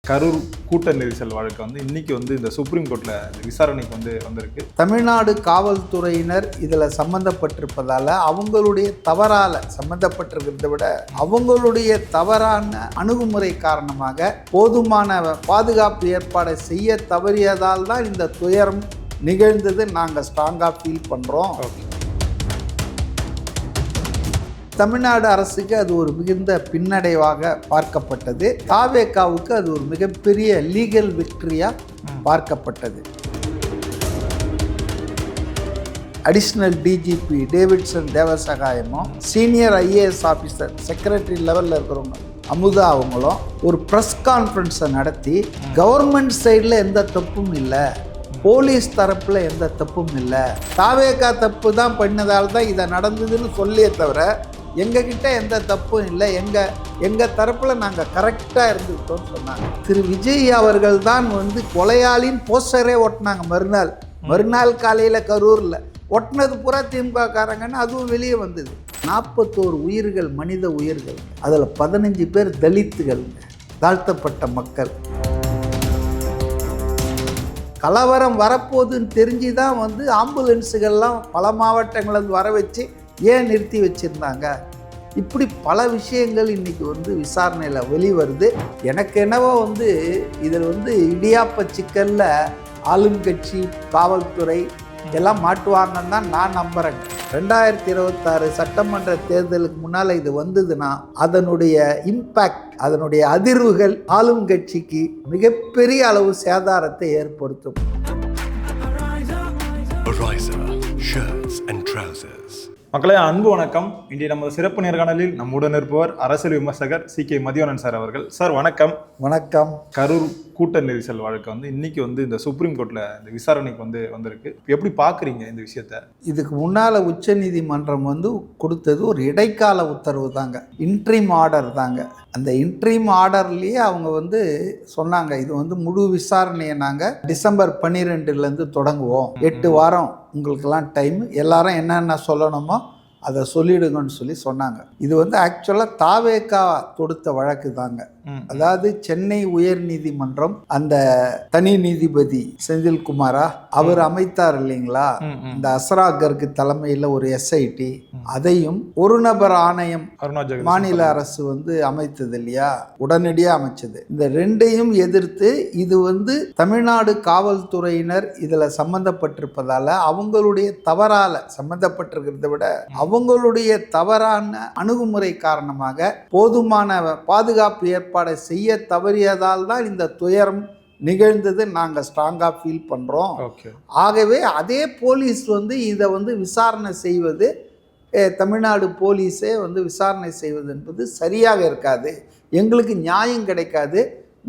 கரூர் கூட்ட நெரிசல் வழக்கு இன்னைக்கு இந்த சுப்ரீம் கோர்ட்ல விசாரணைக்கு வந்திருக்கு. தமிழ்நாடு காவல்துறையினர் இதில் சம்பந்தப்பட்டிருப்பதால அவங்களுடைய தவறால சம்பந்தப்பட்டிருக்கிறத விட அவங்களுடைய தவறான அணுகுமுறை காரணமாக போதுமான பாதுகாப்பு ஏற்பாடை செய்ய தவறியதால் தான் இந்த துயரம் நிகழ்ந்தது. நாங்கள் ஸ்ட்ராங்காக ஃபீல் பண்ணுறோம். தமிழ்நாடு அரசுக்கு அது ஒரு மிகுந்த பின்னடைவாக பார்க்கப்பட்டது. தாவேகாவுக்கு அது ஒரு மிகப்பெரிய லீகல் விக்டரியாக பார்க்கப்பட்டது. அடிஷ்னல் டிஜிபி டேவிட்சன் தேவசகாயமும் சீனியர் ஐஏஎஸ் ஆஃபீஸர் செக்ரட்டரி லெவலில் இருக்கிறவங்க அமுதா அவங்களும் ஒரு ப்ரெஸ் கான்ஃபரன்ஸை நடத்தி கவர்மெண்ட் சைடில் எந்த தப்பும் இல்லை, போலீஸ் தரப்பில் எந்த தப்பும் இல்லை, தாவேகா தப்பு தான் பண்ணதால் தான் இதை நடந்ததுன்னு சொல்லியே தவிர எங்ககிட்ட எந்த தப்பும் இல்லை, எங்கள் தரப்பில் நாங்கள் கரெக்டாக இருந்துக்கிட்டோம்னு சொன்னாங்க. திரு விஜய் அவர்கள் தான் கொலையாளின் போஸ்டரே ஒட்டினாங்க. மறுநாள் காலையில் கரூரில் ஒட்டினது பூரா திமுக காரங்கன்னு அதுவும் வெளியே வந்தது. 41 உயிர்கள், மனித உயிர்கள், அதில் 15 பேர் தலித்துகள், தாழ்த்தப்பட்ட மக்கள். கலவரம் வரப்போகுதுன்னு தெரிஞ்சு தான் ஆம்புலன்ஸுகள்லாம் பல மாவட்டங்களில் வர வச்சு ஏன் நிறுத்தி வச்சுருந்தாங்க. இப்படி பல விஷயங்கள் இன்றைக்கி விசாரணையில் வெளிவருது. எனக்கு என்னவோ இதில் இடியாப்ப சிக்கலில் ஆளுங்கட்சி காவல்துறை எல்லாம் மாட்டுவாங்கன்னு தான் நான் நம்புகிறேன். 2026 சட்டமன்ற தேர்தலுக்கு முன்னால் இது வந்ததுன்னா அதனுடைய இம்பேக்ட், அதனுடைய அதிர்வுகள் ஆளுங்கட்சிக்கு மிகப்பெரிய அளவு சேதாரத்தை ஏற்படுத்தும். மக்களே, அன்பு வணக்கம். இன்றைய நமது சிறப்பு நேர்காணலில் நம்முடன் இருப்பவர் அரசியல் விமர்சகர் CK மதிவாணன் சார் அவர்கள். சார் வணக்கம். வணக்கம். கரூர் கூட்ட நெரிசல் வழக்கு இன்னைக்கு இந்த சுப்ரீம் கோர்ட்ல இந்த விசாரணைக்கு வந்திருக்கு. எப்படி பாக்குறீங்க இந்த விஷயத்த? இதுக்கு முன்னால உச்ச நீதிமன்றம் கொடுத்தது ஒரு இடைக்கால உத்தரவு தாங்க, இன்ட்ரீம் ஆர்டர் தாங்க. அந்த இன்ட்ரீம் ஆர்டர்லேயே அவங்க சொன்னாங்க, இது முழு விசாரணையை நாங்கள் டிசம்பர் 12 தொடங்குவோம், 8 வாரம் உங்களுக்கெல்லாம் டைம், எல்லாரும் என்னென்ன சொல்லணுமோ அதை சொல்லிடுங்கன்னு சொன்னாங்க. இது ஆக்சுவலாக தாவேகா தொடுத்த வழக்கு தாங்க. அதாவது சென்னை உயர் நீதிமன்றம் அந்த தனி நீதிபதி செந்தில்குமாரா அவர் அமைத்தார் இல்லைங்களா, இந்த அஸ்ராகருக்கு தலைமையில் ஒரு SIT, அதையும் ஒரு நபர் ஆணையம் மாநில அரசு அமைத்தது இல்லையா, உடனடியாக அமைச்சது. இந்த ரெண்டையும் எதிர்த்து இது தமிழ்நாடு காவல்துறையினர் இதில் சம்பந்தப்பட்டிருப்பதால அவங்களுடைய தவறால சம்பந்தப்பட்டிருக்கிறத விட அவங்களுடைய தவறான அணுகுமுறை காரணமாக போதுமான பாதுகாப்பு ஏற்பாடை செய்ய தவறியதால் தான் இந்த துயரம் நிகழ்ந்தது. நாங்கள் ஸ்ட்ராங்காக ஃபீல் பண்ணுறோம். ஆகவே அதே போலீஸ் இதை விசாரணை செய்வது, தமிழ்நாடு போலீஸே விசாரணை செய்வது என்பது சரியாக இருக்காது, எங்களுக்கு நியாயம் கிடைக்காது,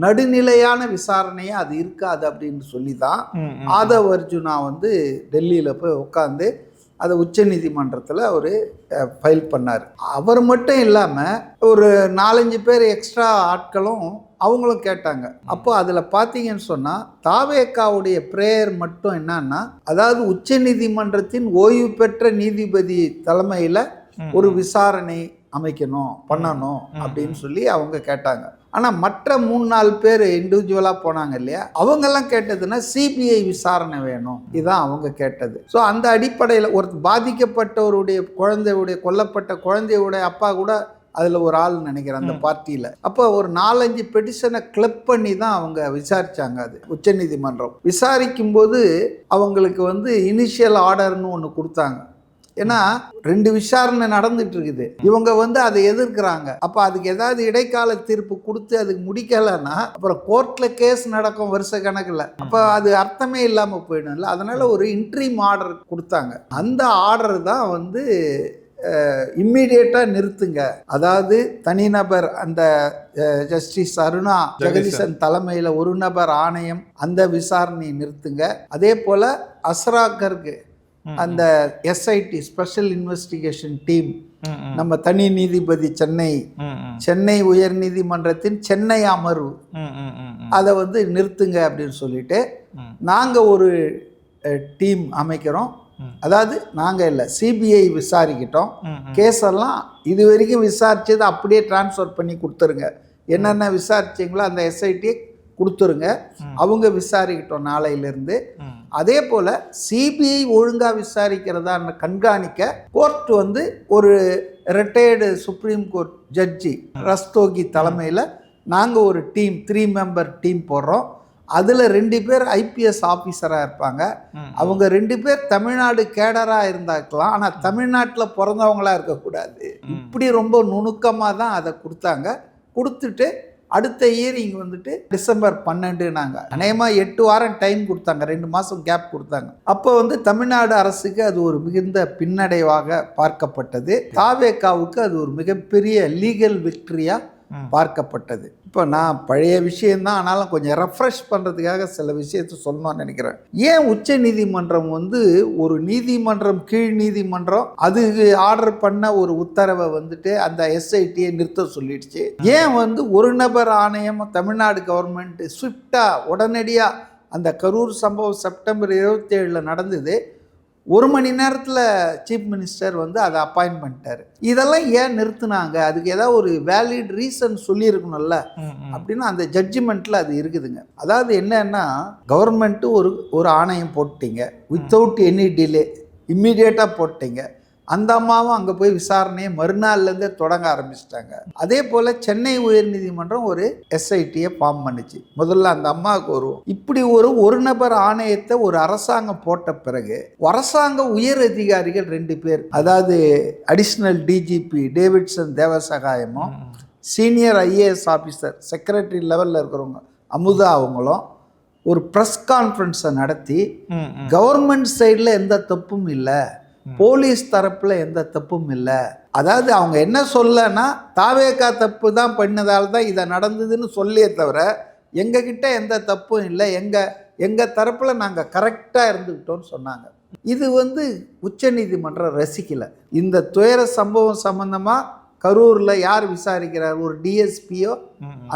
நடுநிலையான விசாரணையே அது இருக்காது அப்படின்னு சொல்லி தான் ஆதவ் அர்ஜுனா டெல்லியில் போய் உட்காந்து அதை உச்ச நீதிமன்றத்தில் அவர் ஃபைல் பண்ணார். அவர் மட்டும் இல்லாமல் ஒரு 4-5 பேர் எக்ஸ்ட்ரா ஆட்களும் அவங்களும் கேட்டாங்க. அப்போ அதில் பார்த்தீங்கன்னு சொன்னால் தாவேகாவுடைய பிரேயர் மட்டும் என்னன்னா, அதாவது உச்ச நீதிமன்றத்தின் ஓய்வு பெற்ற நீதிபதி தலைமையில் ஒரு விசாரணை அமைக்கணும், பண்ணணும் அப்படின்னு சொல்லி அவங்க கேட்டாங்க. ஆனால் மற்ற 3-4 பேர் இண்டிவிஜுவலாக போனாங்க இல்லையா, அவங்கெல்லாம் கேட்டதுன்னா CBI விசாரணை வேணும், இதுதான் அவங்க கேட்டது. ஸோ அந்த அடிப்படையில் ஒரு பாதிக்கப்பட்டவருடைய கொல்லப்பட்ட குழந்தையுடைய அப்பா கூட அதில் ஒரு ஆள் நினைக்கிறேன் அந்த பார்ட்டியில். அப்போ ஒரு 4-5 பெட்டிஷனை கிளப் பண்ணி தான் அவங்க விசாரித்தாங்க. அது உச்சநீதிமன்றம் விசாரிக்கும்போது அவங்களுக்கு இனிஷியல் ஆர்டர்னு ஒன்று கொடுத்தாங்க. ஏன்னா 2 விசாரணை நடந்துட்டு இருக்குது, இவங்க அதை எதிர்க்கிறாங்க. அப்போ அதுக்கு ஏதாவது இடைக்கால தீர்ப்பு கொடுத்து அதுக்கு முடிக்கலைன்னா அப்புறம் கோர்ட்டில் கேஸ் நடக்கும் வருஷ கணக்கில், அப்போ அது அர்த்தமே இல்லாமல் போயிடும்ல. அதனால ஒரு இன்ட்ரீம் ஆர்டர் கொடுத்தாங்க. அந்த ஆர்டர் தான் இம்மீடியட்டாக நிறுத்துங்க, அதாவது தனிநபர் அந்த ஜஸ்டிஸ் அருணா ஜெகதீசன் தலைமையில் ஒரு நபர் ஆணையம் அந்த விசாரணையை நிறுத்துங்க. அதே போல் அஸ்ராகருக்கு அந்த SIT ஸ்பெஷல் இன்வெஸ்டிகேஷன் டீம், நம்ம தனி நீதிபதி சென்னை உயர் நீதிமன்றத்தின் சென்னை அமர்வு, அதை நிறுத்துங்க அப்படின்னு சொல்லிட்டு நாங்கள் ஒரு டீம் அமைக்கிறோம். அதாவது நாங்கள் இல்லை, CBI விசாரிக்கிட்டோம், கேஸெல்லாம் இது வரைக்கும் விசாரிச்சது அப்படியே டிரான்ஸ்ஃபர் பண்ணி கொடுத்துருங்க, என்னென்ன விசாரிச்சிங்களோ அந்த SIT கொடுத்துருங்க, அவங்க விசாரிக்கட்டும் நாளையிலிருந்து. அதே போல் சிபிஐ ஒழுங்காக விசாரிக்கிறதா கண்காணிக்க கோர்ட் வந்து ஒரு ரிட்டையர்டு சுப்ரீம் கோர்ட் ஜட்ஜி ரஸ்தோகி தலைமையில் நாங்கள் ஒரு டீம் 3 மெம்பர் டீம் போடுறோம். அதில் 2 பேர் ஐபிஎஸ் ஆஃபீஸராக இருப்பாங்க. அவங்க 2 பேர் தமிழ்நாடு கேடராக இருந்தாக்கலாம், ஆனால் தமிழ்நாட்டில் பிறந்தவங்களா இருக்கக்கூடாது. இப்படி ரொம்ப நுணுக்கமாக தான் அதை கொடுத்துட்டு அடுத்த இயரிங் வந்துட்டு டிசம்பர் 12 நாங்கள் அநேகமாக 8 வாரம் டைம் கொடுத்தாங்க, 2 மாதம் கேப் கொடுத்தாங்க. அப்போ வந்து தமிழ்நாடு அரசுக்கு அது ஒரு மிகுந்த பின்னடைவாக பார்க்கப்பட்டது. தாவேகாவுக்கு அது ஒரு மிகப்பெரிய லீகல் விக்டரியாக பார்க்கப்பட்டது. இப்போ நான் பழைய விஷயந்தான், ஆனாலும் கொஞ்சம் ரெஃப்ரெஷ் பண்ணுறதுக்காக சில விஷயத்தை சொல்லணும்னு நினைக்கிறேன். ஏன் உச்ச நீதிமன்றம் வந்து ஒரு நீதிமன்றம் கீழ் நீதிமன்றம் அது ஆர்டர் பண்ண ஒரு உத்தரவை வந்துட்டு அந்த எஸ்ஐடியை நிறுத்த சொல்லிடுச்சு? ஏன் வந்து ஒரு நபர் ஆணையம் தமிழ்நாடு கவர்மெண்ட் ஸ்விஃப்டாக உடனடியாக அந்த கரூர் சம்பவம் செப்டம்பர் 27 நடந்தது, 1 மணி நேரத்தில் சீஃப் மினிஸ்டர் வந்து அதை அப்பாயின்ட் பண்ணிட்டார். இதெல்லாம் ஏன் நிறுத்தினாங்க? அதுக்கு ஏதாவது ஒரு வேலிட் ரீசன் சொல்லியிருக்கணும்ல அப்படின்னு அந்த ஜட்ஜ்மெண்ட்டில் அது இருக்குதுங்க. அதாவது என்னன்னா, கவர்மெண்ட்டு ஒரு ஆணையம் போட்டீங்க, வித்தவுட் எனி டிலே இம்மிடியேட்டாக போட்டீங்க. அந்த அம்மாவும் அங்கே போய் விசாரணையை மறுநாள்லேருந்தே தொடங்க ஆரம்பிச்சிட்டாங்க. அதே போல் சென்னை உயர்நீதிமன்றம் ஒரு எஸ்ஐடியை ஃபார்ம் பண்ணிச்சு. முதல்ல அந்த அம்மாவுக்கு இப்படி ஒரு நபர் ஆணையத்தை ஒரு அரசாங்கம் போட்ட பிறகு அரசாங்க உயர் அதிகாரிகள் 2 பேர், அதாவது அடிஷ்னல் டிஜிபி டேவிட்சன் தேவசகாயமும் சீனியர் ஐஏஎஸ் ஆஃபீஸர் செக்ரட்டரி லெவலில் இருக்கிறவங்க அமுதா அவங்களும் ஒரு ப்ரெஸ் கான்ஃபரன்ஸை நடத்தி கவர்மெண்ட் சைடில் எந்த தப்பும் இல்லை, போலீஸ் தரப்புல எந்த தப்பும் இல்லை, அதாவது அவங்க என்ன சொல்லனா தாவேகா தப்பு தான் பண்ணதால தான் இதை நடந்ததுன்னு சொல்லியே தவிர எங்ககிட்ட எந்த தப்பும் இல்லை, எங்கள் தரப்பில் நாங்கள் கரெக்டாக இருந்துக்கிட்டோன்னு சொன்னாங்க. இது வந்து உச்சநீதிமன்றம் ரசிக்கலை. இந்த துயர சம்பவம் சம்பந்தமாக கரூரில் யார் விசாரிக்கிறார்? ஒரு டிஎஸ்பியோ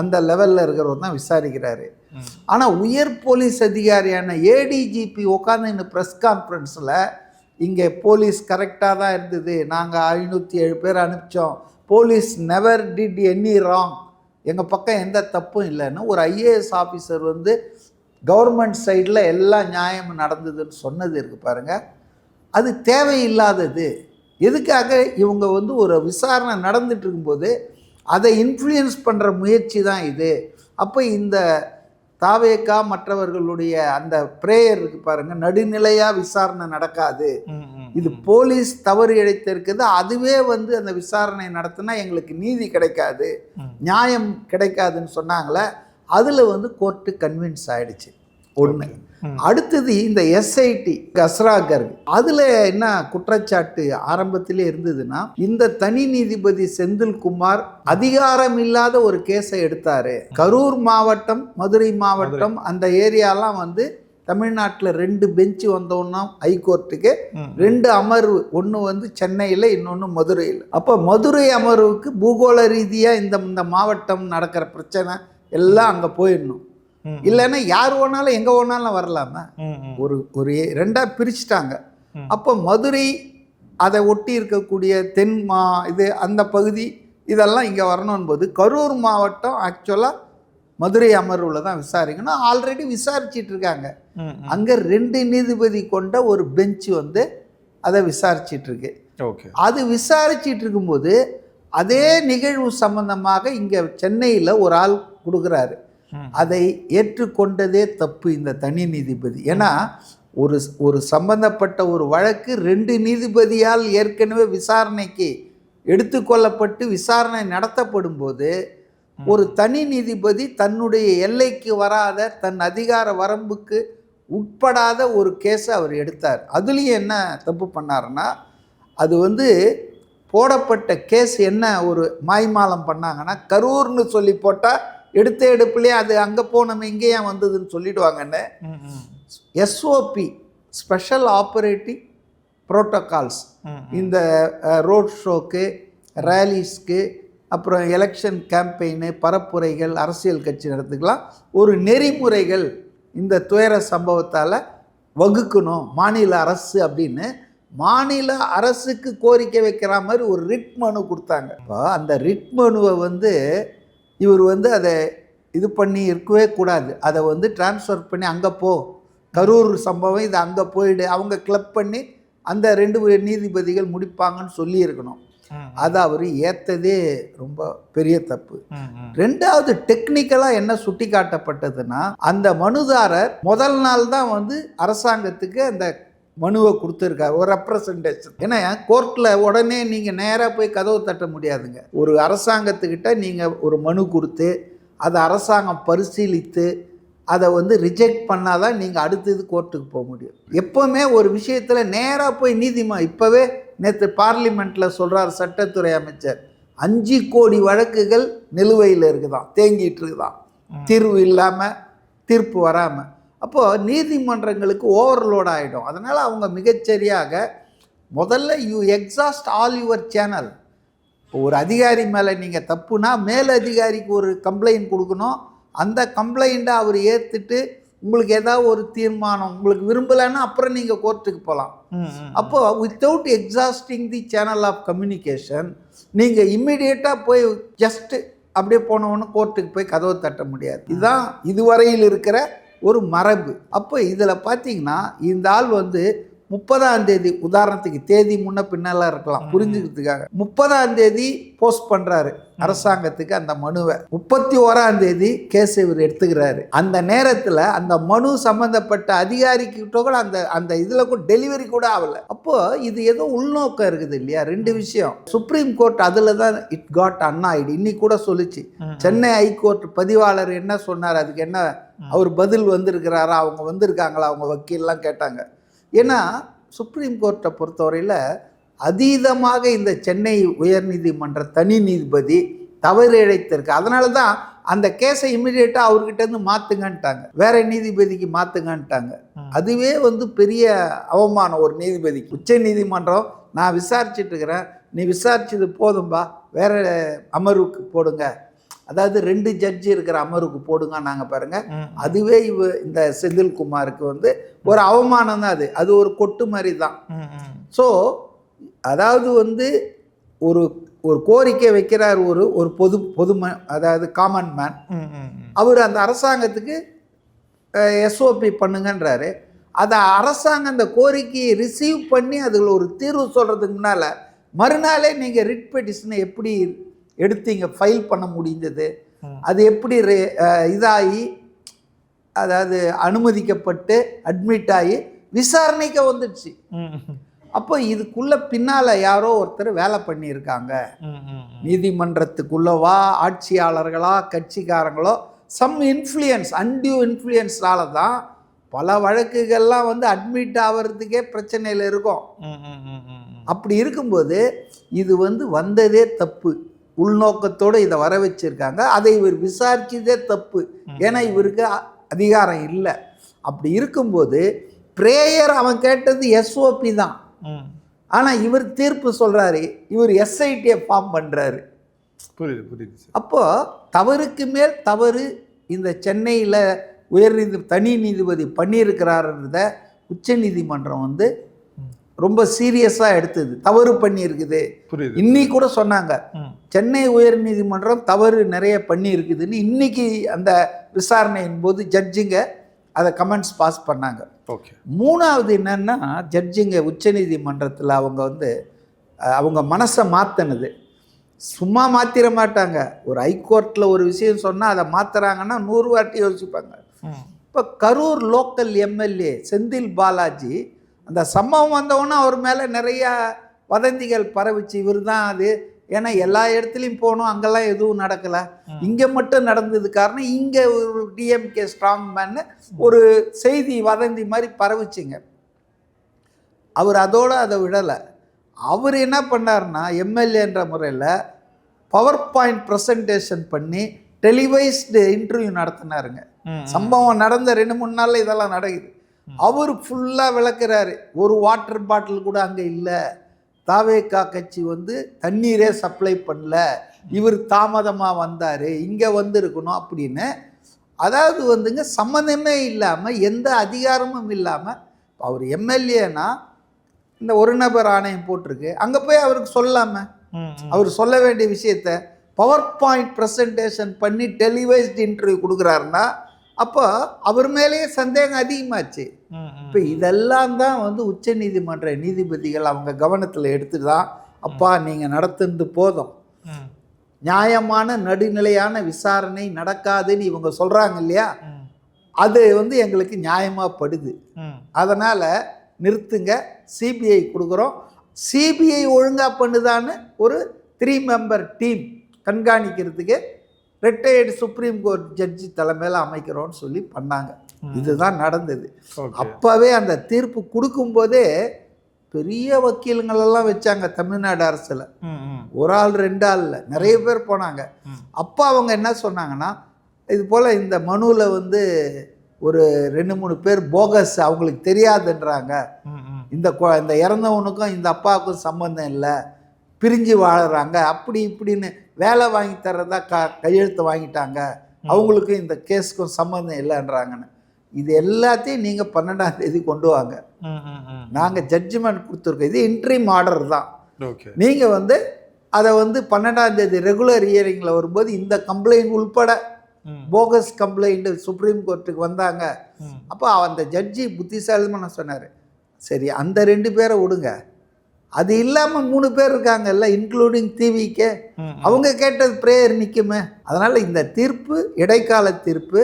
அந்த லெவலில் இருக்கிறவர் தான் விசாரிக்கிறாரு. ஆனால் உயர் போலீஸ் அதிகாரியான ஏடிஜிபி உட்காந்து இந்த ப்ரெஸ் கான்ஃபரன்ஸில் இங்கே போலீஸ் கரெக்டாக தான் இருந்தது, நாங்கள் 507 பேர் அனுப்பிச்சோம், police never did any wrong, எங்கள் பக்கம் எந்த தப்பும் இல்லைன்னு ஒரு ஐஏஎஸ் ஆஃபீஸர் வந்து கவர்மெண்ட் சைடில் எல்லா நியாயமும் நடந்ததுன்னு சொன்னது இருக்குது பாருங்கள். அது தேவையில்லாதது. எதுக்காக இவங்க வந்து ஒரு விசாரணை நடந்துட்டு இருக்கும்போது அதை இன்ஃப்ளூயன்ஸ் பண்ணுற முயற்சி தான் இது. அப்போ இந்த தாவேகா மற்றவர்களுடைய அந்த பிரேயர் இருக்கு பாருங்க, நடுநிலையாக விசாரணை நடக்காது, இது போலீஸ் தவறு இழைத்திருக்குது, அதுவே வந்து அந்த விசாரணை நடத்தினா எங்களுக்கு நீதி கிடைக்காது, நியாயம் கிடைக்காதுன்னு சொன்னாங்களே, அதில் வந்து கோர்ட்டு கன்வின்ஸ் ஆயிடுச்சு. ஒன்று. அடுத்தது இந்த எஸ்ஐடி கஸ்ரா கர்க், அதில் என்ன குற்றச்சாட்டு ஆரம்பத்திலே இருந்ததுன்னா, இந்த தனி நீதிபதி செந்தில்குமார் அதிகாரம் இல்லாத ஒரு கேஸை எடுத்தாரு. கரூர் மாவட்டம், மதுரை மாவட்டம் அந்த ஏரியாலாம் வந்து தமிழ்நாட்டில் 2 பெஞ்சு வந்தோன்னா ஹைகோர்ட்டுக்கு 2 அமர்வு, ஒன்று வந்து சென்னையில், இன்னொன்று மதுரையில். அப்போ மதுரை அமர்வுக்கு பூகோள ரீதியாக இந்த மாவட்டம் நடக்கிற பிரச்சனை எல்லாம் அங்கே போயிடணும். இல்லைன்னா யார் வேணாலும் எங்கே வேணாலும் வரலாமா? ஒரு 2ஆக பிரிச்சுட்டாங்க. அப்போ மதுரை அதை ஒட்டி இருக்கக்கூடிய இது அந்த பகுதி இதெல்லாம் இங்கே வரணும் போது கரூர் மாவட்டம் ஆக்சுவலாக மதுரை அமர்வில் தான் விசாரிக்கணும். ஆல்ரெடி விசாரிச்சிட்டு இருக்காங்க. அங்கே 2 நீதிபதி கொண்ட ஒரு பெஞ்சு வந்து அதை விசாரிச்சிட்டு இருக்கு. அது விசாரிச்சிட்டு இருக்கும்போது அதே நிகழ்வு சம்பந்தமாக இங்கே சென்னையில் ஒரு ஆள் கொடுக்குறாரு. அதை ஏற்றுக்கொண்டதே தப்பு இந்த தனி நீதிபதி. ஏன்னா ஒரு சம்பந்தப்பட்ட ஒரு வழக்கு 2 நீதிபதியால் ஏற்கனவே விசாரணைக்கு எடுத்துக்கொள்ளப்பட்டு விசாரணை நடத்தப்படும் போது ஒரு தனி நீதிபதி தன்னுடைய எல்லைக்கு வராத, தன் அதிகார வரம்புக்கு உட்படாத ஒரு கேஸை அவர் எடுத்தார். அதுலேயும் என்ன தப்பு பண்ணாருன்னா, அது வந்து போடப்பட்ட கேஸ் என்ன ஒரு மாய்மாலம் பண்ணாங்கன்னா, கரூர்னு சொல்லி போட்டால் எடுத்த எடுப்புலேயே அது அங்கே போனோம் இங்கே ஏன் வந்ததுன்னு சொல்லிடுவாங்கன்னு எஸ்ஓபி ஸ்பெஷல் ஆப்ரேட்டிவ் ப்ரோட்டோகால்ஸ் இந்த ரோட் ஷோக்கு, ரேலிஸ்க்கு, அப்புறம் எலெக்ஷன் கேம்பெயின், பரப்புரைகள், அரசியல் கட்சி நடத்துக்கலாம் ஒரு நெறிமுறைகள் இந்த துயர சம்பவத்தால் வகுக்கணும் மாநில அரசு அப்படின்னு மாநில அரசுக்கு கோரிக்கை வைக்கிற மாதிரி ஒரு ரிட் மனு கொடுத்தாங்க. இப்போ அந்த ரிட் மனுவை வந்து இவர் வந்து அதை இது பண்ணி இருக்கவே கூடாது. அதை வந்து டிரான்ஸ்ஃபர் பண்ணி அங்கே போ, கரூர் சம்பவம் இது அங்கே போயிடு, அவங்க கிளப் பண்ணி அந்த 2 நீதிபதிகள் முடிப்பாங்கன்னு சொல்லியிருக்கணும். அதை அவர் ஏற்றதே ரொம்ப பெரிய தப்பு. 2வது டெக்னிக்கலாக என்ன சுட்டி காட்டப்பட்டதுன்னா, அந்த மனுதாரர் முதல் நாள் தான் வந்து அரசாங்கத்துக்கு அந்த மனுவை கொடுத்துருக்காரு, ஒரு ரெப்ரசன்டேஷன். ஏன்னா கோர்ட்டில் உடனே நீங்கள் நேராக போய் கதவு தட்ட முடியாதுங்க. ஒரு அரசாங்கத்துக்கிட்ட நீங்கள் ஒரு மனு கொடுத்து அதை அரசாங்கம் பரிசீலித்து அதை வந்து ரிஜெக்ட் பண்ணாதான் நீங்கள் அடுத்தது கோர்ட்டுக்கு போக முடியும். எப்போவுமே ஒரு விஷயத்தில் நேராக போய் இப்போவே நேற்று பார்லிமெண்ட்டில் சொல்கிறார் சட்டத்துறை அமைச்சர், 5 கோடி வழக்குகள் நிலுவையில் இருக்குதான், தேங்கிட்டு இருக்குதான், தீர்வு இல்லாமல், தீர்ப்பு வராமல். அப்போது நீதிமன்றங்களுக்கு ஓவர்லோட் ஆகிடும். அதனால் அவங்க மிகச்சரியாக முதல்ல எக்ஸாஸ்ட் ஆல் யுவர் சேனல். ஒரு அதிகாரி மேலே நீங்கள் தப்புனா மேல் அதிகாரிக்கு ஒரு கம்ப்ளைண்ட் கொடுக்கணும். அந்த கம்ப்ளைண்ட்டை அவர் ஏற்றுட்டு உங்களுக்கு ஏதாவது ஒரு தீர்மானம் உங்களுக்கு விரும்பலைன்னா அப்புறம் நீங்கள் கோர்ட்டுக்கு போகலாம். அப்போது without exhausting the channel of communication நீங்கள் இம்மிடியேட்டாக போய் ஜஸ்ட்டு அப்படியே போனவொன்னு கோர்ட்டுக்கு போய் கதவை தட்ட முடியாது. இதுதான் இதுவரையில் இருக்கிற ஒரு மரபு. அப்போ இதில் பார்த்தீங்கன்னா இந்த ஆள் வந்து 30ஆம் தேதி, உதாரணத்துக்கு தேதி முன்ன பின்னெல்லாம் இருக்கலாம் புரிஞ்சுக்கிறதுக்காக, 30ஆம் தேதி போஸ்ட் பண்ணுறாரு அரசாங்கத்துக்கு அந்த மனுவை. 31ஆம் தேதி கேஸ் இவர் எடுத்துக்கிறாரு. அந்த நேரத்தில் அந்த மனு சம்மந்தப்பட்ட அதிகாரிக்கிட்ட கூட அந்த இதில் கூட டெலிவரி கூட ஆகலை. அப்போது இது ஏதோ உள்நோக்கம் இருக்குது இல்லையா? 2 விஷயம். சுப்ரீம் கோர்ட் அதில் தான் இட் காட் அன்னாய்டு. இன்னைக்கு கூட சொல்லிச்சு. சென்னை ஹைகோர்ட் பதிவாளர் என்ன சொன்னார், அதுக்கு என்ன அவர் பதில் வந்திருக்கிறாரா, அவங்க வந்திருக்காங்களா, அவங்க வக்கீல்லாம் கேட்டாங்க. ஏன்னா சுப்ரீம் கோர்ட்டை பொறுத்தவரையில் அதீதமாக இந்த சென்னை உயர்நீதிமன்ற தனி நீதிபதி தவறு இழைத்திருக்கு. அதனால தான் அந்த கேஸை இம்மிடியேட்டாக அவர்கிட்டருந்து மாற்றுங்கன்ட்டாங்க, வேற நீதிபதிக்கு மாற்றுங்கன்ட்டாங்க. அதுவே வந்து பெரிய அவமானம் ஒரு நீதிபதிக்கு. உச்ச நீதிமன்றம் நான் விசாரிச்சுட்டு இருக்கிறேன், நீ விசாரிச்சது போதும்பா, வேற அமர்வுக்கு போடுங்க, அதாவது 2 ஜட்ஜி இருக்கிற அமர்வுக்கு போடுங்க நாங்கள் பாருங்க. அதுவே இந்த செந்தில்குமாருக்கு வந்து ஒரு அவமானம் தான். அது ஒரு கொட்டு மாதிரி தான். ஸோ அதாவது வந்து ஒரு கோரிக்கை வைக்கிறார் ஒரு பொது அதாவது காமன் மேன். அவர் அந்த அரசாங்கத்துக்கு எஸ்ஓபி பண்ணுங்கன்றாரு. அதை அரசாங்கம் அந்த கோரிக்கையை ரிசீவ் பண்ணி அதில் ஒரு தீர்வு சொல்கிறதுக்கு முன்னால் மறுநாளே நீங்கள் ரிட் பெட்டிஷனை எப்படி எடுத்தீங்க, ஃபைல் பண்ண முடிஞ்சது, அது எப்படி இதாகி அதாவது அனுமதிக்கப்பட்டு அட்மிட் ஆகி விசாரணைக்கு வந்துடுச்சு. அப்போ இதுக்குள்ள பின்னால் யாரோ ஒருத்தர் வேலை பண்ணியிருக்காங்க. நீதிமன்றத்துக்குள்ளவா, ஆட்சியாளர்களா, கட்சிக்காரங்களோ, சம் இன்ஃப்ளூயன்ஸ், அன்டியூ இன்ஃப்ளூயன்ஸால தான் பல வழக்குகள்லாம் வந்து அட்மிட் ஆகிறதுக்கே பிரச்சனையில் இருக்கும். அப்படி இருக்கும்போது இது வந்து வந்ததே தப்பு, உள்நோக்கத்தோடு இதை வர வச்சிருக்காங்க. அதை இவர் விசாரிச்சதே தப்பு, ஏன்னா இவருக்கு அதிகாரம் இல்லை. அப்படி இருக்கும்போது பிரேயர் அவன் கேட்டது எஸ்ஓபி தான், ஆனால் இவர் தீர்ப்பு சொல்கிறாரு, இவர் எஸ்ஐடியை ஃபார்ம் பண்ணுறாரு. புரியுது. அப்போது தவறுக்கு மேல் தவறு இந்த சென்னையில் தனி நீதிபதி பண்ணியிருக்கிறாருன்றத உச்ச நீதிமன்றம் வந்து ரொம்ப சீரியஸாக எடுத்தது. தவறு பண்ணியிருக்குது. இன்னைக்கு கூட சொன்னாங்க, சென்னை உயர் நீதிமன்றம் தவறு நிறைய பண்ணியிருக்குதுன்னு இன்னைக்கு அந்த விசாரணையின் போது ஜட்ஜிங்க அதை கமெண்ட்ஸ் பாஸ் பண்ணாங்க. 3வது என்னன்னா, ஜட்ஜிங்க உச்ச நீதிமன்றத்தில் அவங்க வந்து அவங்க மனசை மாற்றினது. சும்மா மாற்றிட மாட்டாங்க. ஒரு ஹைகோர்ட்டில் ஒரு விஷயம் சொன்னால் அதை மாற்றுறாங்கன்னா 100 வாட்டி யோசிப்பாங்க. இப்போ கரூர் லோக்கல் எம்எல்ஏ செந்தில் பாலாஜி அந்த சம்பவம் வந்தவொன்னே அவர் மேலே நிறையா வதந்திகள் பரவிச்சு. இவர் தான் அது, ஏன்னா எல்லா இடத்துலையும் போகணும், அங்கெல்லாம் எதுவும் நடக்கலை, இங்கே மட்டும் நடந்தது காரணம் இங்கே ஒரு டிஎம்கே ஸ்ட்ராங் மேன்னு ஒரு செய்தி வதந்தி மாதிரி பரவிச்சிங்க. அவர் அதோடு அதை விடலை. அவர் என்ன பண்ணார்னா, எம்எல்ஏன்ற முறையில் பவர் பாயிண்ட் ப்ரெசன்டேஷன் பண்ணி டெலிவைஸ்டு இன்டர்வியூ நடத்தினாருங்க. சம்பவம் நடந்த 2-3 நாளில் இதெல்லாம் நடக்குது. அவர் ஃபுல்லாக விளக்குறாரு. ஒரு வாட்டர் பாட்டில் கூட அங்கே இல்லை, தாவேகா கட்சி வந்து தண்ணீரே சப்ளை பண்ணல, இவர் தாமதமாக வந்தார், இங்கே வந்திருக்கணும் அப்படின்னு. அதாவது வந்துங்க சம்மந்தமே இல்லாமல், எந்த அதிகாரமும் இல்லாமல், அவர் எம்எல்ஏனா இந்த ஒரு நபர் ஆணையம் போட்டிருக்கு, அங்கே போய் அவருக்கு சொல்லாமல் அவர் சொல்ல வேண்டிய விஷயத்த பவர் பாயிண்ட் ப்ரெசன்டேஷன் பண்ணி டெலிவைஸ்டு இன்டர்வியூ கொடுக்குறாருன்னா அப்போ அவர் மேலேயே சந்தேகம் அதிகமாச்சு. இப்போ இதெல்லாம் தான் வந்து உச்ச நீதிமன்ற நீதிபதிகள் அவங்க கவனத்தில் எடுத்து தான், அப்பா நீங்கள் நடத்துறது போதும், நியாயமான நடுநிலையான விசாரணை நடக்காதுன்னு இவங்க சொல்கிறாங்க இல்லையா, அது வந்து எங்களுக்கு நியாயமாக படுது, அதனால் நிறுத்துங்க, சிபிஐ கொடுக்குறோம், சிபிஐ ஒழுங்காக பண்ணுதான்னு ஒரு 3 மெம்பர் டீம் கண்காணிக்கிறதுக்கு ரிட்டையர்டு சுப்ரீம் கோர்ட் ஜட்ஜி தலைமையில் அமைக்கிறோன்னு சொல்லி பண்ணாங்க. இதுதான் நடந்தது. அப்போவே அந்த தீர்ப்பு கொடுக்கும்போதே பெரிய வக்கீலுங்களெல்லாம் வச்சாங்க தமிழ்நாடு அரசில். ஒரு ஆள் 2 ஆள் இல்லை, நிறைய பேர் போனாங்க. அப்போ அவங்க என்ன சொன்னாங்கன்னா, இது போல் இந்த மனுவில் வந்து ஒரு 2-3 பேர் போகஸ், அவங்களுக்கு தெரியாதுன்றாங்க, இந்த இறந்தவனுக்கும் இந்த அப்பாவுக்கும் சம்மந்தம் இல்லை, பிரிஞ்சு வாழுறாங்க, அப்படி இப்படின்னு வேலை வாங்கி தர்றதா கையெழுத்து வாங்கிட்டாங்க, அவங்களுக்கும் இந்த கேஸுக்கும் சம்மந்தம் இல்லைன்றாங்கன்னு. இது எல்லாத்தையும் நீங்கள் 12ஆம் தேதி கொண்டு வாங்க, நாங்கள் ஜட்ஜ்மெண்ட் கொடுத்துருக்கோம். இது இன்ட்ரீம் ஆர்டர் தான். நீங்கள் வந்து அதை வந்து 12ஆம் தேதி ரெகுலர் ஹியரிங்கில் வரும்போது இந்த கம்ப்ளைண்ட் உள்பட போகஸ் கம்ப்ளைண்ட் சுப்ரீம் கோர்ட்டுக்கு வந்தாங்க. அப்போ அந்த ஜட்ஜி புத்திசாலித்தனமா சொன்னார், சரி அந்த 2 பேரை விடுங்க, அது இல்லாமல் 3 பேர் இருக்காங்கல்ல, இன்க்ளூடிங் டிவிக்கே, அவங்க கேட்டது பிரேயர் நிற்குமே. அதனால் இந்த தீர்ப்பு இடைக்கால தீர்ப்பு,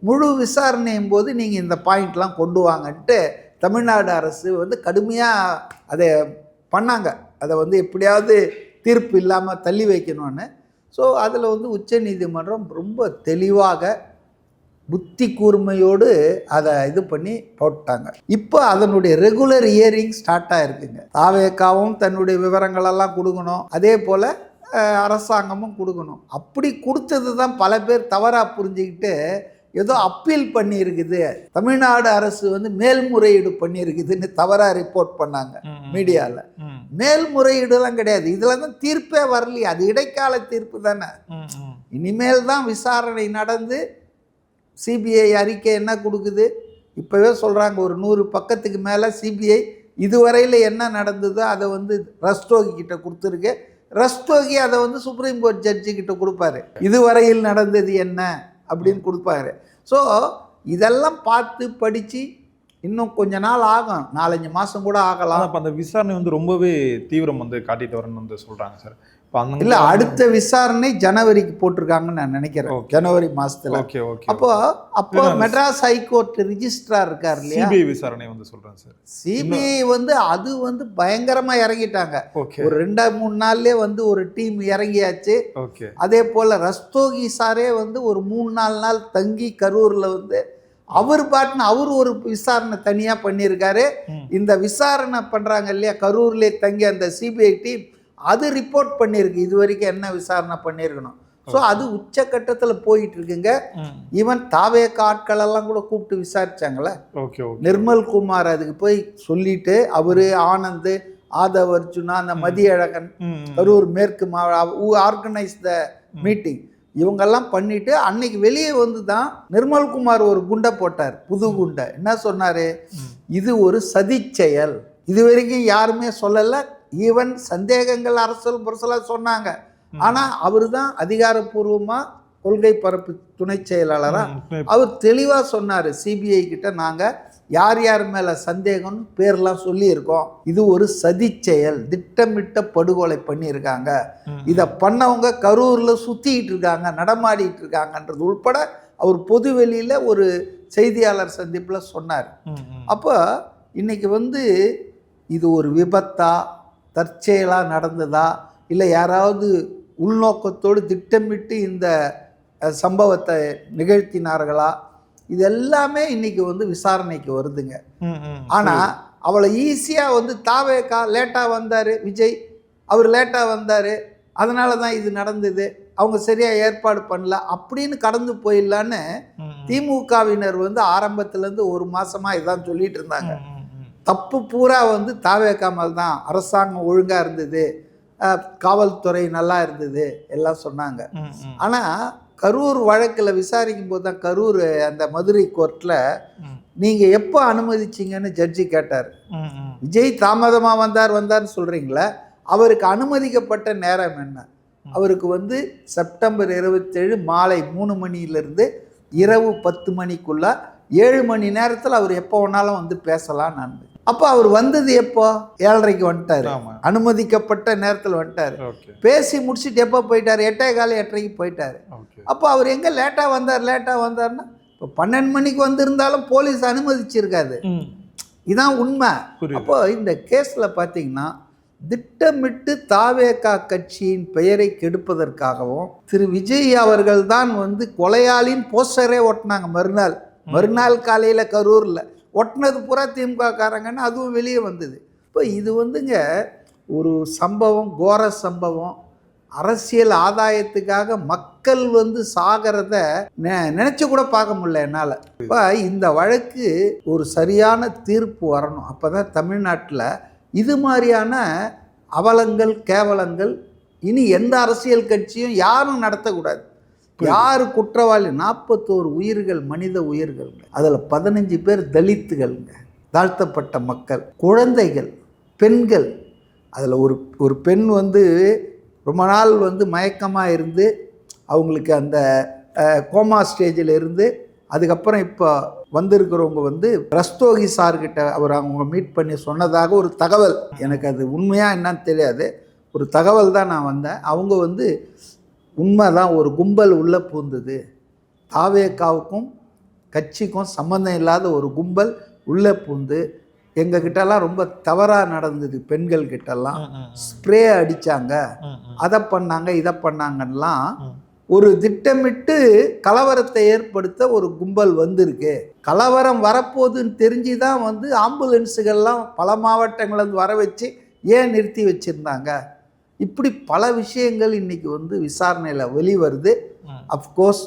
முழு விசாரணையும் போது நீங்கள் இந்த பாயிண்ட்லாம் கொண்டு வாங்கன்ட்டு தமிழ்நாடு அரசு வந்து கடுமையாக அதை பண்ணாங்க. அதை வந்து எப்படியாவது தீர்ப்பு இல்லாமல் தள்ளி வைக்கணும்னு. ஸோ அதில் வந்து உச்ச நீதிமன்றம் ரொம்ப தெளிவாக புத்தி கூர்மையோடு அதை இது பண்ணி போட்டாங்க. இப்போ அதனுடைய ரெகுலர் ஹியரிங் ஸ்டார்ட் ஆகிருக்குங்க. தாவேக்காவும் தன்னுடைய விவரங்களெல்லாம் கொடுக்கணும், அதே போல் அரசாங்கமும் கொடுக்கணும். அப்படி கொடுத்தது தான் பல பேர் தவறாக புரிஞ்சுக்கிட்டு ஏதோ அப்பீல் பண்ணியிருக்குது, தமிழ்நாடு அரசு வந்து மேல்முறையீடு பண்ணியிருக்குதுன்னு தவறாக ரிப்போர்ட் பண்ணாங்க மீடியாவில். மேல்முறையீடுலாம் கிடையாது, இதில் தான் தீர்ப்பே வரலையே, அது இடைக்கால தீர்ப்பு தானே. இனிமேல் தான் விசாரணை நடந்து சிபிஐ அறிக்கை என்ன கொடுக்குது, இப்போவே சொல்கிறாங்க ஒரு 100 பக்கத்துக்கு மேலே சிபிஐ இதுவரையில் என்ன நடந்ததோ அதை வந்து ரஸ்டோகி கிட்ட கொடுத்துருக்கு. ரஸ்டோகி அதை வந்து சுப்ரீம் கோர்ட் ஜட்ஜி கிட்ட கொடுப்பாரு, இதுவரையில் நடந்தது என்ன அப்படின்னு கொடுப்பாரு. ஸோ இதெல்லாம் பார்த்து படித்து இன்னும் கொஞ்ச நாள் ஆகும், 4-5 மாதம் கூட ஆகலாம். அப்போ அந்த விசாரணை வந்து ரொம்பவே தீவிரம் வந்து காட்டிட்டு வரணும்னு வந்து சொல்கிறாங்க சார். இல்லை, அடுத்த விசாரணை ஜனவரிக்கு போட்டிருக்காங்கன்னு நான் நினைக்கிறேன், ஜனவரி மாதத்தில். அப்போ மெட்ராஸ் ஹைகோர்ட் ரிஜிஸ்ட்ரார் இருக்கார் இல்லையா, சிபிஐ விசாரணை வந்து சொல்கிறேன் சார். சிபிஐ வந்து அது வந்து பயங்கரமாக இறங்கிட்டாங்க. ஒரு 2-3 நாள்லேயே வந்து ஒரு டீம் இறங்கியாச்சு. அதே போல் ரஸ்தோகி சாரே வந்து ஒரு 3-4 நாள் தங்கி கரூரில் வந்து அவர் பாட்டுன்னு அவர் ஒரு விசாரணை தனியாக பண்ணியிருக்காரு. இந்த விசாரணை பண்ணுறாங்க இல்லையா கரூர்லேயே தங்கி அந்த சிபிஐ டீம், அது ரிப்போர்ட் பண்ணியிருக்கு இது வரைக்கும் என்ன விசாரணை பண்ணியிருக்கணும். ஸோ அது உச்சக்கட்டத்தில் போயிட்டு இருக்குங்க. ஈவன் தாவேக ஆட்களெல்லாம் கூட கூப்பிட்டு விசாரிச்சாங்களே, நிர்மல் குமார் அதுக்கு போய் சொல்லிட்டு அவரு, ஆனந்த், ஆதவ் அர்ஜுனா, அந்த மதியழகன், கரூர் மேற்கு ஆர்கனைஸ் த மீட்டிங், இவங்கெல்லாம் பண்ணிட்டு அன்னைக்கு வெளியே வந்து தான் நிர்மல்குமார் ஒரு குண்டை போட்டார், புது குண்டை. என்ன சொன்னார், இது ஒரு சதி செயல், இது வரைக்கும் யாருமே சொல்லலை. ஈவன் சந்தேகங்கள் அரசல் புரசலாக சொன்னாங்க, ஆனால் அவர் தான் அதிகாரப்பூர்வமாக கொள்கை பரப்பு துணை செயலாளராக அவர் தெளிவாக சொன்னார், சிபிஐ கிட்ட நாங்கள் யார் யார் மேலே சந்தேகம்னு பேர்லாம் சொல்லியிருக்கோம், இது ஒரு சதி செயல், திட்டமிட்ட படுகொலை பண்ணியிருக்காங்க, இதை பண்ணவங்க கரூரில் சுற்றிக்கிட்டு இருக்காங்க, நடமாடிட்டு இருக்காங்கன்றது உள்பட அவர் பொது வெளியில் ஒரு செய்தியாளர் சந்திப்பில் சொன்னார். அப்போ இன்னைக்கு வந்து இது ஒரு விபத்தா, தற்செயலாக நடந்ததா, இல்லை யாராவது உள்நோக்கத்தோடு திட்டமிட்டு இந்த சம்பவத்தை நிகழ்த்தினார்களா, இது எல்லாமே இன்னைக்கு வந்து விசாரணைக்கு வருதுங்க. ஆனால் அவளை ஈஸியாக வந்து தாவேக்கா லேட்டாக வந்தார், விஜய் அவர் லேட்டாக வந்தார், அதனால தான் இது நடந்தது, அவங்க சரியாக ஏற்பாடு பண்ணல அப்படின்னு கடந்து போயிடலான்னு திமுகவினர் வந்து ஆரம்பத்துலேருந்து 1 மாதமாக இதான் சொல்லிட்டு இருந்தாங்க. தப்பு பூரா வந்து தாவேக்கா மேல் தான், அரசாங்கம் ஒழுங்காக இருந்தது, காவல்துறை நல்லா இருந்தது எல்லாம் சொன்னாங்க. ஆனால் கரூர் வழக்கில் விசாரிக்கும் போது தான் கரூர் அந்த மதுரை கோர்ட்டில் நீங்கள் எப்போ அனுமதிச்சிங்கன்னு ஜட்ஜி கேட்டார். விஜய் தாமதமாக வந்தார்னு சொல்கிறீங்களே, அவருக்கு அனுமதிக்கப்பட்ட நேரம் என்ன, அவருக்கு வந்து செப்டம்பர் 27 மாலை 3 மணியிலிருந்து இரவு 10 மணிக்குள்ள 7 மணி நேரத்தில் அவர் எப்போ வேணாலும் வந்து பேசலாம். நான் அப்போ அவர் வந்தது எப்போ 7:30க்கு வந்துட்டார், அனுமதிக்கப்பட்ட நேரத்தில் வந்துட்டார். பேசி முடிச்சுட்டு எப்போ போயிட்டார்? 8:15 8:30க்கு போயிட்டார். அப்போ அவர் எங்கே லேட்டாக வந்தார்னா இப்போ 12 மணிக்கு வந்திருந்தாலும் போலீஸ் அனுமதிச்சிருக்காது. இதான் உண்மை. அப்போ இந்த கேஸில் பார்த்தீங்கன்னா திட்டமிட்டு தாவேகா கட்சியின் பெயரை கெடுப்பதற்காகவும் திரு விஜய் அவர்கள் தான் வந்து கொலையாளின் போஸ்டரே ஒட்டினாங்க. மறுநாள் காலையில் கரூரில் ஒட்டினது பூரா திமுக காரங்கன்னு அதுவும் வெளியே வந்தது. இப்போ இது வந்துங்க ஒரு சம்பவம், கோர சம்பவம். அரசியல் ஆதாயத்துக்காக மக்கள் வந்து சாகிறத நினச்சி கூட பார்க்க முடியல என்னால். இப்போ இந்த வழக்கு ஒரு சரியான தீர்ப்பு வரணும். அப்போ தான் தமிழ்நாட்டில் இது மாதிரியான அவலங்கள், கேவலங்கள் இனி எந்த அரசியல் கட்சியும் யாரும் நடத்தக்கூடாது. யார் குற்றவாளி? 41 உயிர்கள், மனித உயிர்கள்ங்க. அதில் 15 பேர் தலித்துகள்ங்க, தாழ்த்தப்பட்ட மக்கள், குழந்தைகள், பெண்கள். அதில் ஒரு பெண் வந்து ரொம்ப நாள் வந்து மயக்கமாக இருந்து அவங்களுக்கு அந்த கோமா ஸ்டேஜில் இருந்து அதுக்கப்புறம் இப்போ வந்திருக்கிறவங்க வந்து ரஸ்தோகி சார்கிட்ட அவங்க மீட் பண்ணி சொன்னதாக ஒரு தகவல். எனக்கு அது உண்மையாக என்னன்னு தெரியாது, ஒரு தகவல் தான் நான் வந்தேன். அவங்க வந்து உண்மைதான், ஒரு கும்பல் உள்ளே பூந்தது, தாவேகாவுக்கும் கட்சிக்கும் சம்மந்தம் இல்லாத ஒரு கும்பல் உள்ளே பூந்து எங்ககிட்டலாம் ரொம்ப தவறாக நடந்தது. பெண்கள் கிட்டலாம் ஸ்ப்ரே அடித்தாங்க, அதை பண்ணாங்க, இதை பண்ணாங்கன்னெலாம் ஒரு திட்டமிட்டு கலவரத்தை ஏற்படுத்த ஒரு கும்பல் வந்திருக்கு. கலவரம் வரப்போகுதுன்னு தெரிஞ்சு தான் வந்து ஆம்புலன்ஸுகள்லாம் பல மாவட்டங்கள்லேருந்து வர வச்சு ஏன் நிறுத்தி வச்சுருந்தாங்க. இப்படி பல விஷயங்கள் இன்றைக்கி வந்து விசாரணையில் வெளிவருது. அஃப்கோர்ஸ்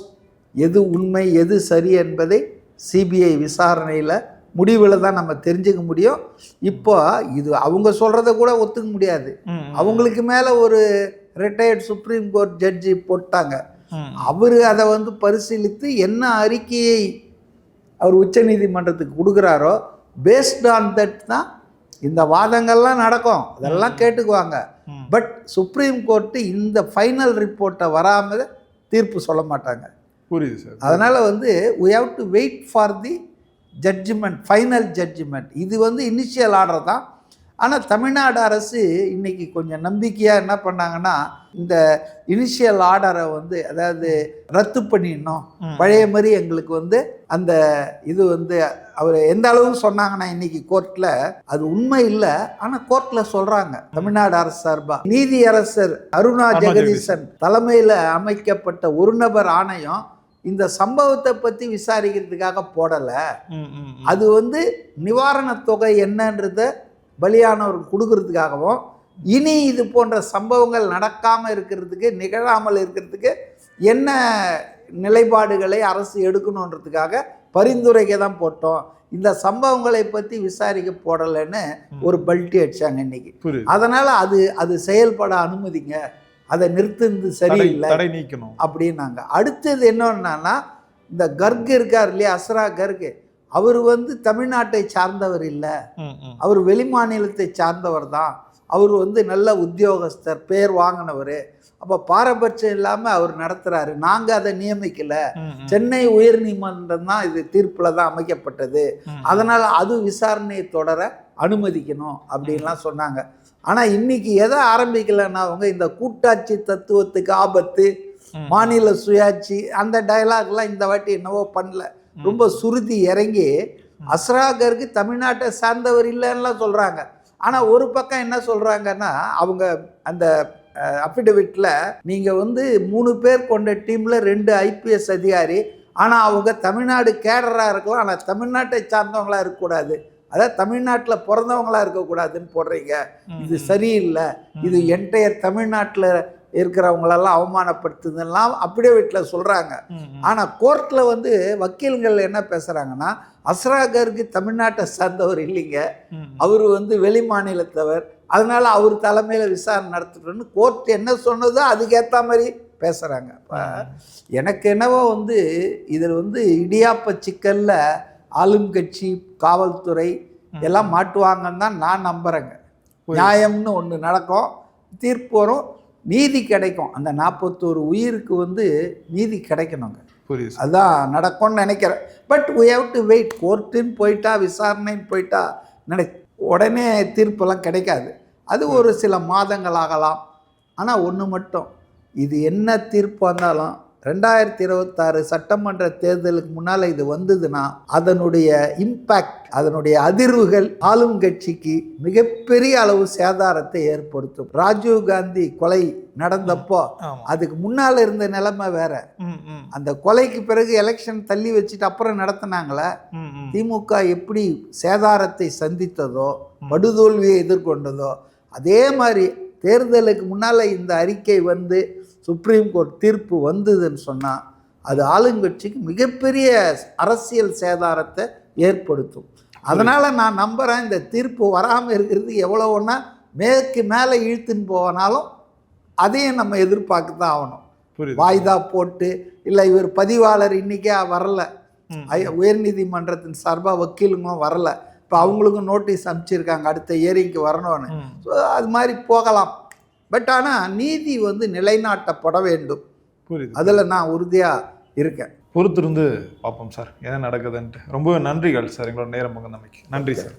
எது உண்மை எது சரி என்பதை சிபிஐ விசாரணையில் முடிவில் தான் நம்ம தெரிஞ்சுக்க முடியும். இப்போ இது அவங்க சொல்கிறத கூட ஒத்துக்க முடியாது. அவங்களுக்கு மேலே ஒரு ரிட்டையர்ட் சுப்ரீம் கோர்ட் ஜட்ஜி போட்டாங்க. அவர் அதை வந்து பரிசீலித்து என்ன அறிக்கையை அவர் உச்சநீதிமன்றத்துக்கு கொடுக்குறாரோ பேஸ்ட் ஆன் தட் தான் இந்த வாதங்கள்லாம் நடக்கும். அதெல்லாம் கேட்டுக்குவாங்க. பட் சுப்ரீம் கோர்ட்டு இந்த ஃபைனல் ரிப்போர்ட்டை வராமல் தீர்ப்பு சொல்ல மாட்டாங்க. புரியுது சார். அதனால் வந்து we have to wait for the judgment, final judgment. இது வந்து இனிஷியல் ஆர்டர் தான். ஆனால் தமிழ்நாடு அரசு இன்றைக்கி கொஞ்சம் நம்பிக்கையாக என்ன பண்ணாங்கன்னா இந்த இனிஷியல் ஆர்டரை வந்து அதாவது ரத்து பண்ணிடணும், பழைய மாதிரி எங்களுக்கு வந்து அந்த இது வந்து அவர் எந்த அளவுக்கு சொன்னாங்கன்னா இன்றைக்கி கோர்ட்டில் அது உண்மை இல்லை, ஆனால் கோர்ட்டில் சொல்கிறாங்க தமிழ்நாடு அரசு சார்பாக நீதியரசர் அருணா ஜெகதீசன் தலைமையில் அமைக்கப்பட்ட ஒரு நபர் ஆணையம் இந்த சம்பவத்தை பற்றி விசாரிக்கிறதுக்காக போடலை. அது வந்து நிவாரணத் தொகை என்னன்றத பலியானவர்கள் கொடுக்கறதுக்காகவும் இனி இது போன்ற சம்பவங்கள் நடக்காமல் இருக்கிறதுக்கு, நிகழாமல் இருக்கிறதுக்கு என்ன நிலைப்பாடுகளை அரசு எடுக்கணுன்றதுக்காக பரிந்துரைக்க தான் போட்டோம். இந்த சம்பவங்களை பற்றி விசாரிக்க போடலைன்னு ஒரு பல்ட்டி அடிச்சாங்க இன்னைக்கு. அதனால் அது செயல்பட அனுமதிங்க, அதை நிறுத்துறது சரியில்லை, தடை நீக்கணும் அப்படின்னாங்க. அடுத்தது என்னன்னா இந்த கர்க் இருக்கார் இல்லையா, அஸ்ரா கர்க், அவர் வந்து தமிழ்நாட்டை சார்ந்தவர் இல்லை, அவர் வெளி மாநிலத்தை சார்ந்தவர் தான். அவர் வந்து நல்ல உத்தியோகஸ்தர், பேர் வாங்கினவர். அப்போ பாரபட்சம் இல்லாமல் அவர் நடத்துகிறாரு. நாங்கள் அதை நியமிக்கலை, சென்னை உயர் நீதிமன்றம் தான் இது தீர்ப்பில் தான் அமைக்கப்பட்டது, அதனால் அது விசாரணையை தொடர அனுமதிக்கணும் அப்படின்லாம் சொன்னாங்க. ஆனால் இன்னைக்கு எதை ஆரம்பிக்கலைன்னா அவங்க இந்த கூட்டாட்சி தத்துவத்துக்கு ஆபத்து, மாநில சுயாட்சி, அந்த டயலாக்லாம் இந்த வாட்டி என்னவோ பண்ணல. ரொம்ப சுருதி இறங்கி அஸ்ராகருக்கு தமிழ்நாட்டை சார்ந்தவர் இல்லைன்னுலாம் சொல்கிறாங்க. ஆனால் ஒரு பக்கம் என்ன சொல்கிறாங்கன்னா அவங்க அந்த அஃபிடவிட்டில் நீங்கள் வந்து 3 பேர் கொண்ட டீமில் 2 IPS அதிகாரி, ஆனால் அவங்க தமிழ்நாடு கேடராக இருக்கலாம், ஆனால் தமிழ்நாட்டை சார்ந்தவங்களாக இருக்கக்கூடாது, அதாவது தமிழ்நாட்டில் பிறந்தவங்களாக இருக்கக்கூடாதுன்னு போடுறீங்க. இது சரியில்லை, இது என்டையர் தமிழ்நாட்டில் இருக்கிறவங்களெல்லாம் அவமானப்படுத்துதெல்லாம் அப்படியே வீட்டில் சொல்கிறாங்க. ஆனால் கோர்ட்டில் வந்து வக்கீல்கள் என்ன பேசுகிறாங்கன்னா அஸ்ராகருக்கு தமிழ்நாட்டை சார்ந்தவர் இல்லைங்க, அவர் வந்து வெளி மாநிலத்தவர், அதனால் அவர் தலைமையில் விசாரணை நடத்துகிறோன்னு கோர்ட் என்ன சொன்னதோ அதுக்கேற்ற மாதிரி பேசுகிறாங்க. இப்போ எனக்கு என்னவோ வந்து இதில் வந்து இடியாப்ப சிக்கலில் ஆளும் கட்சி, காவல்துறை எல்லாம் மாட்டுவாங்கன்னு தான் நான் நம்புகிறேங்க. நியாயம்னு ஒன்று நடக்கும், தீர்ப்பு வரும், நீதி கிடைக்கும். அந்த 41 உயிருக்கு வந்து நீதி கிடைக்கணுங்க. புரியுது சார். அதான் நடக்கும்னு நினைக்கிறேன். But we have to wait. கோர்ட்டுன்னு போயிட்டா, விசாரணைன்னு போயிட்டா உடனே தீர்ப்பெல்லாம் கிடைக்காது. அது ஒரு சில மாதங்கள் ஆகலாம். ஆனால் ஒன்று மட்டும், இது என்ன தீர்ப்பு வந்தாலும் 2026 சட்டமன்ற தேர்தலுக்கு முன்னால் இது வந்ததுன்னா அதனுடைய இம்பேக்ட், அதனுடைய அதிர்வுகள் ஆளும் கட்சிக்கு மிகப்பெரிய அளவு சேதாரத்தை ஏற்படுத்தும். ராஜீவ் காந்தி கொலை நடந்தப்போ அதுக்கு முன்னால் இருந்த நிலைமை வேற. அந்த கொலைக்கு பிறகு எலெக்ஷன் தள்ளி வச்சுட்டு அப்புறம் நடத்தினாங்களே, திமுக எப்படி சேதாரத்தை சந்தித்ததோ, படுதோல்வியை எதிர்கொண்டதோ, அதே மாதிரி தேர்தலுக்கு முன்னால் இந்த அறிக்கை வந்து சுப்ரீம் கோர்ட் தீர்ப்பு வந்ததுன்னு சொன்னால் அது ஆளுங்கட்சிக்கு மிகப்பெரிய அரசியல் சேதாரத்தை ஏற்படுத்தும். அதனால் நான் நம்புகிறேன், இந்த தீர்ப்பு வராமல் இருக்கிறது எவ்வளோ ஒன்றா மேலே இழுத்துன்னு போனாலும் அதையும் நம்ம எதிர்பார்க்க தான் ஆகணும். வாய்தா போட்டு இல்லை இவர் பதிவாளர் இன்றைக்கே வரல, உயர்நீதிமன்றத்தின் சார்பாக வக்கீலுங்களும் வரல, இப்போ அவங்களுக்கும் நோட்டீஸ் அனுப்பிச்சிருக்காங்க அடுத்த இயரிங்க்கு வரணும்னு. ஸோ அது மாதிரி போகலாம். பட் ஆனால் நீதி வந்து நிலைநாட்டப்பட வேண்டும். அதில் நான் உறுதியாக இருக்கேன். பொறுத்திருந்து பார்ப்போம் சார் என்ன நடக்குதுன்ட்டு. ரொம்ப நன்றிகள் சார் எங்களோட நேரம் பகிர்ந்தமைக்கு. நன்றி sir.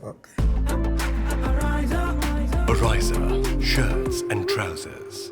Ariza, shirts and trousers.